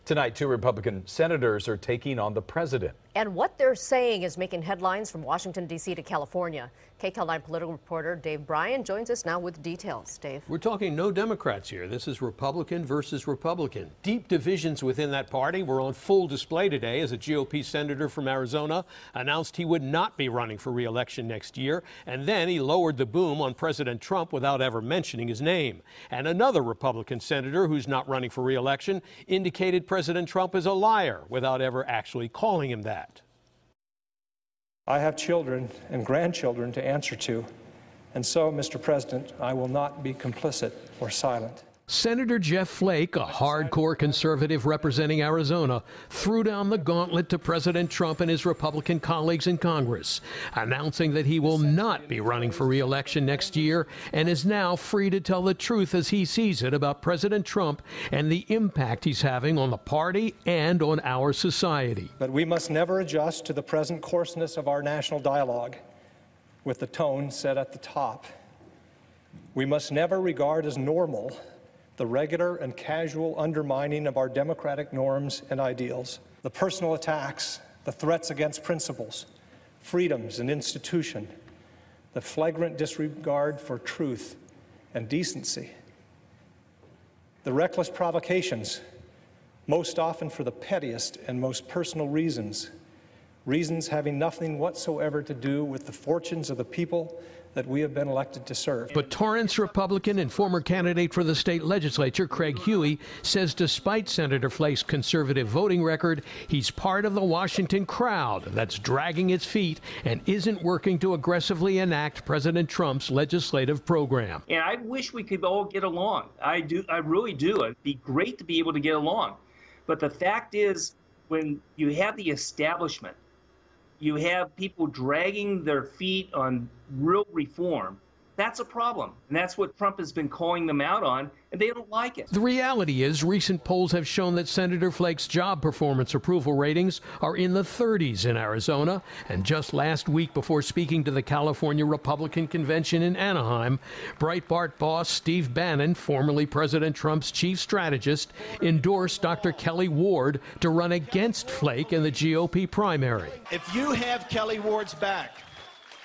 Tonight, 2 Republican senators are taking on the president. And what they're saying is making headlines from Washington, D.C. to California. KCAL9 political reporter Bryan joins us now with details. Dave. We're talking no Democrats here. This is Republican versus Republican. Deep divisions within that party were on full display today as a GOP senator from Arizona announced he would not be running for re-election next year. And then he lowered the boom on President Trump without ever mentioning his name. And another Republican senator who's not running for re-election indicated President Trump is a liar without ever actually calling him that. I have children and grandchildren to answer to, and so, Mr. President, I will not be complicit or silent. Senator Jeff Flake, a hardcore conservative representing Arizona, threw down the gauntlet to President Trump and his Republican colleagues in Congress, announcing that he will not be running for re-election next year and is now free to tell the truth as he sees it about President Trump and the impact he's having on the party and on our society. But we must never adjust to the present coarseness of our national dialogue with the tone set at the top. We must never regard as normal the regular and casual undermining of our democratic norms and ideals, the personal attacks, the threats against principles, freedoms and institution, the flagrant disregard for truth and decency, the reckless provocations, most often for the pettiest and most personal reasons having nothing whatsoever to do with the fortunes of the people that we have been elected to serve. But Torrance Republican and former candidate for the state legislature, Craig Huey, says despite Senator Flake's conservative voting record, he's part of the Washington crowd that's dragging its feet and isn't working to aggressively enact President Trump's legislative program. And I wish we could all get along. I really do. It'd be great to be able to get along. But the fact is, when you have the establishment, you have people dragging their feet on real reform, that's a problem. And that's what Trump has been calling them out on, and they don't like it. The reality is recent polls have shown that Senator Flake's job performance approval ratings are in the 30s in Arizona. And just last week, before speaking to the California Republican Convention in Anaheim, Breitbart boss Steve Bannon, formerly President Trump's chief strategist, endorsed Dr. Kelli Ward to run against Flake in the GOP primary. If you have Kelli Ward's back,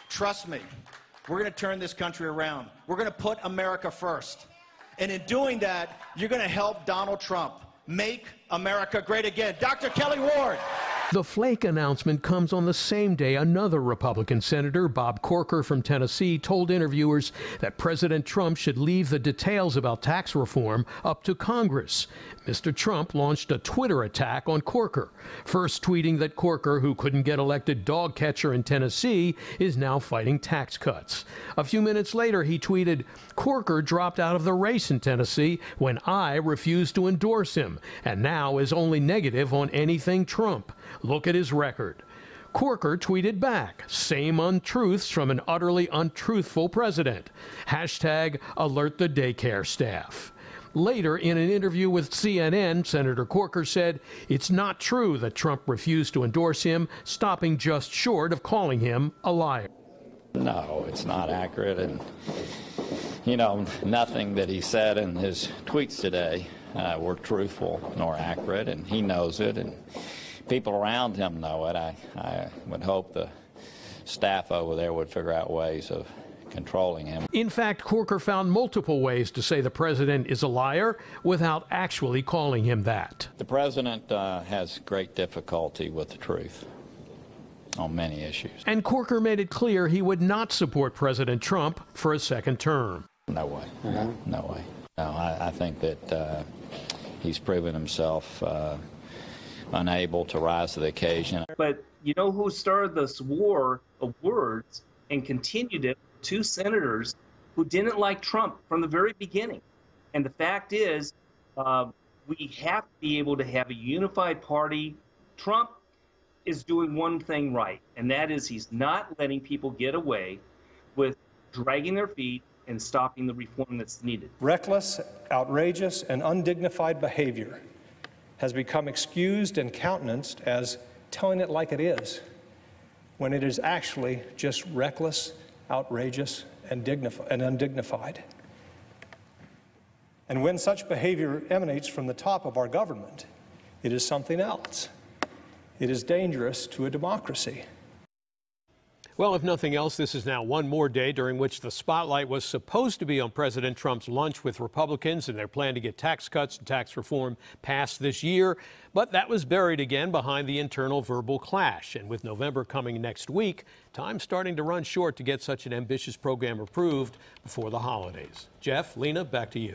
trust me, we're going to turn this country around. We're going to put America first. And in doing that, you're going to help Donald Trump make America great again. Dr. Kelli Ward. The Flake announcement comes on the same day another Republican senator, Bob Corker from Tennessee, told interviewers that President Trump should leave the details about tax reform up to Congress. Mr. Trump launched a Twitter attack on Corker, first tweeting that Corker, who couldn't get elected dog catcher in Tennessee, is now fighting tax cuts. A few minutes later, he tweeted, "Corker dropped out of the race in Tennessee when I refused to endorse him, and now is only negative on anything Trump. Look at his record." Corker tweeted back, "Same untruths from an utterly untruthful president. Hashtag alert the daycare staff." Later, in an interview with CNN, Senator Corker said it's not true that Trump refused to endorse him, stopping just short of calling him a liar. No, it's not accurate, and, you know, nothing that he said in his tweets today were truthful nor accurate, and he knows it, and people around him know it. I would hope the staff over there would figure out ways of controlling him. In fact, Corker found multiple ways to say the president is a liar without actually calling him that. The president has great difficulty with the truth on many issues. And Corker made it clear he would not support President Trump for a second term. No way. No way. No, I think that he's proven himself unable to rise to the occasion. But you know who started this war of words and continued it? 2 senators who didn't like Trump from the very beginning. And the fact is, we have to be able to have a unified party. Trump is doing one thing right, and that is he's not letting people get away with dragging their feet and stopping the reform that's needed. Reckless, outrageous, and undignified behavior has become excused and countenanced as telling it like it is, when it is actually just reckless, outrageous, and undignified. And when such behavior emanates from the top of our government, It is something else. It is dangerous to a democracy. Well, if nothing else, this is now one more day during which the spotlight was supposed to be on President Trump's lunch with Republicans and their plan to get tax cuts and tax reform passed this year. But that was buried again behind the internal verbal clash. And with November coming next week, time's starting to run short to get such an ambitious program approved before the holidays. Jeff, Lena, back to you.